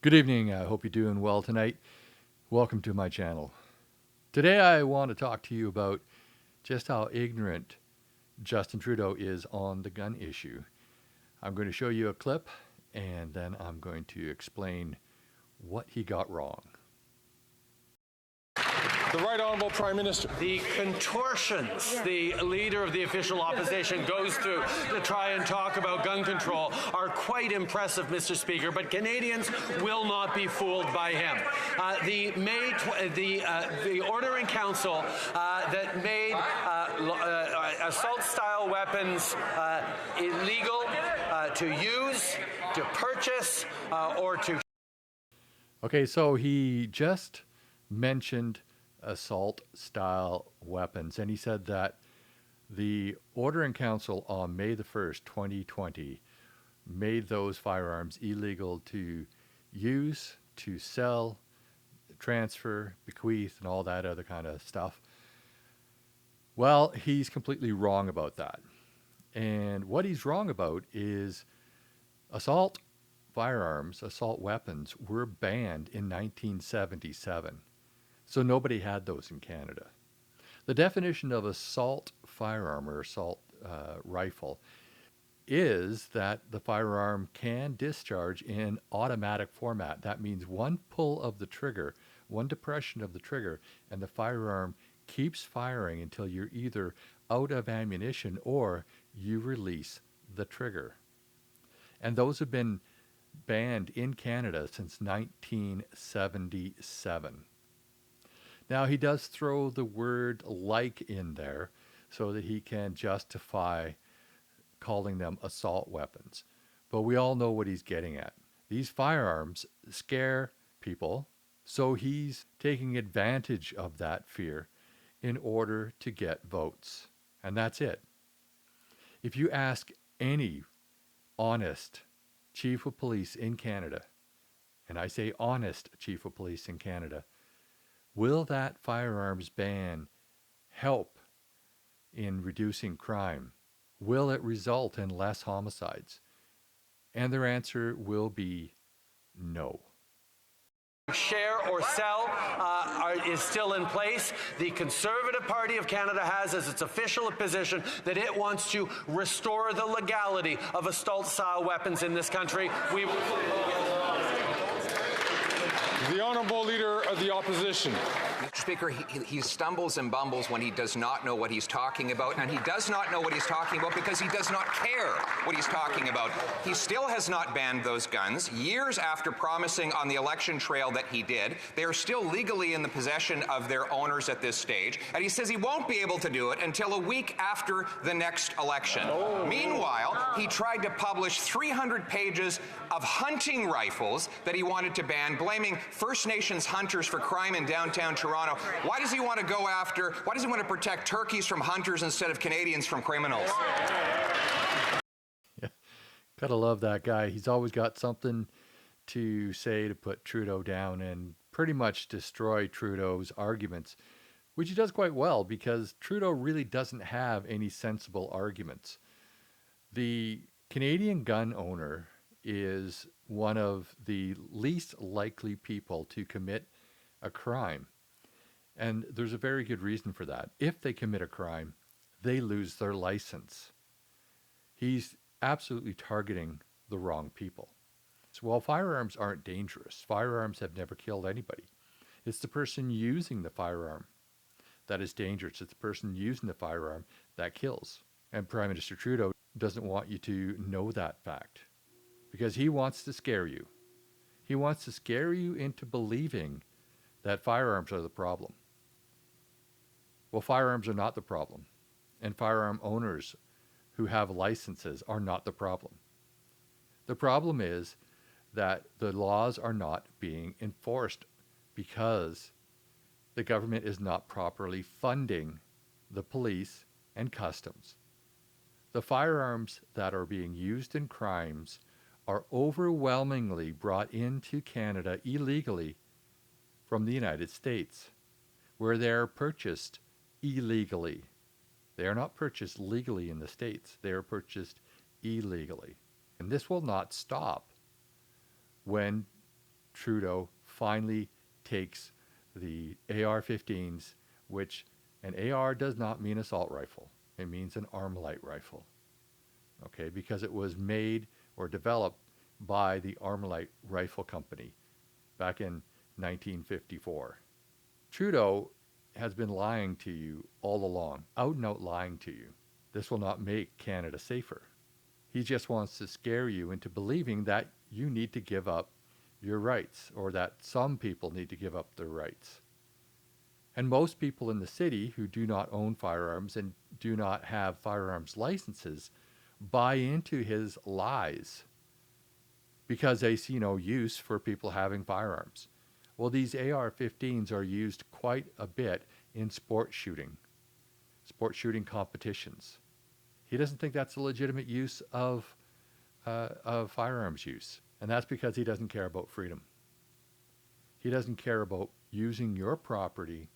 Good evening. I hope you're doing well tonight. Welcome to my channel. Today I want to talk to you about just how ignorant Justin Trudeau is on the gun issue. I'm going to show you a clip and then I'm going to explain what he got wrong. The Right Honourable Prime Minister. The contortions the leader of the official opposition goes through to try and talk about gun control are quite impressive, Mr. Speaker, but Canadians will not be fooled by him. The Order in Council that made assault-style weapons illegal to use, to purchase, or to... Okay, so he just mentioned assault-style weapons, and he said that the Order in Council on May the 1st, 2020, made those firearms illegal to use, to sell, transfer, bequeath, and all that other kind of stuff. Well, he's completely wrong about that. And what he's wrong about is assault firearms, assault weapons were banned in 1977. So nobody had those in Canada. The definition of assault firearm or assault rifle is that the firearm can discharge in automatic format. That means one pull of the trigger, one depression of the trigger, and the firearm keeps firing until you're either out of ammunition or you release the trigger. And those have been banned in Canada since 1977. Now, he does throw the word like in there so that he can justify calling them assault weapons. But we all know what he's getting at. These firearms scare people, so he's taking advantage of that fear in order to get votes. And that's it. If you ask any honest chief of police in Canada, and I say honest chief of police in Canada, will that firearms ban help in reducing crime? Will it result in less homicides? And their answer will be no. Share or sell is still in place. The Conservative Party of Canada has as its official position that it wants to restore the legality of assault-style weapons in this country. The Honourable Leader of the Opposition. Mr. Speaker, he stumbles and bumbles when he does not know what he's talking about, and he does not know what he's talking about because he does not care what he's talking about. He still has not banned those guns. Years after promising on the election trail that he did, they are still legally in the possession of their owners at this stage, and he says he won't be able to do it until a week after the next election. Oh. Meanwhile, he tried to publish 300 pages of hunting rifles that he wanted to ban, blaming First Nations hunters for crime in downtown Toronto. Why does he want to protect turkeys from hunters instead of Canadians from criminals? Yeah, gotta love that guy. He's always got something to say to put Trudeau down and pretty much destroy Trudeau's arguments, which he does quite well because Trudeau really doesn't have any sensible arguments. The Canadian gun owner is one of the least likely people to commit a crime. And there's a very good reason for that. If they commit a crime, they lose their license. He's absolutely targeting the wrong people. So while firearms aren't dangerous, firearms have never killed anybody. It's the person using the firearm that is dangerous. It's the person using the firearm that kills. And Prime Minister Trudeau doesn't want you to know that fact because he wants to scare you. He wants to scare you into believing that firearms are the problem. Well, firearms are not the problem, and firearm owners who have licenses are not the problem. The problem is that the laws are not being enforced because the government is not properly funding the police and customs. The firearms that are being used in crimes are overwhelmingly brought into Canada illegally from the United States, where they are purchased illegally. They are not purchased legally in the States. They are purchased illegally. And this will not stop when Trudeau finally takes the AR-15s, which an AR does not mean assault rifle. It means an Armalite rifle. Okay, because it was made or developed by the Armalite Rifle Company back in 1954. Trudeau has been lying to you all along, out and out lying to you. This will not make Canada safer. He just wants to scare you into believing that you need to give up your rights, or that some people need to give up their rights. And most people in the city who do not own firearms and do not have firearms licenses buy into his lies because they see no use for people having firearms. Well, these AR-15s are used quite a bit in sport shooting competitions. He doesn't think that's a legitimate use of firearms use. And that's because he doesn't care about freedom. He doesn't care about using your property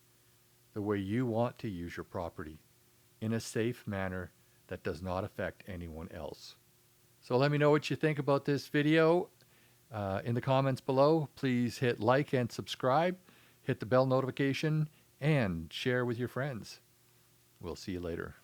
the way you want to use your property, in a safe manner that does not affect anyone else. So let me know what you think about this video in the comments below. Please hit like and subscribe, hit the bell notification, and share with your friends. We'll see you later.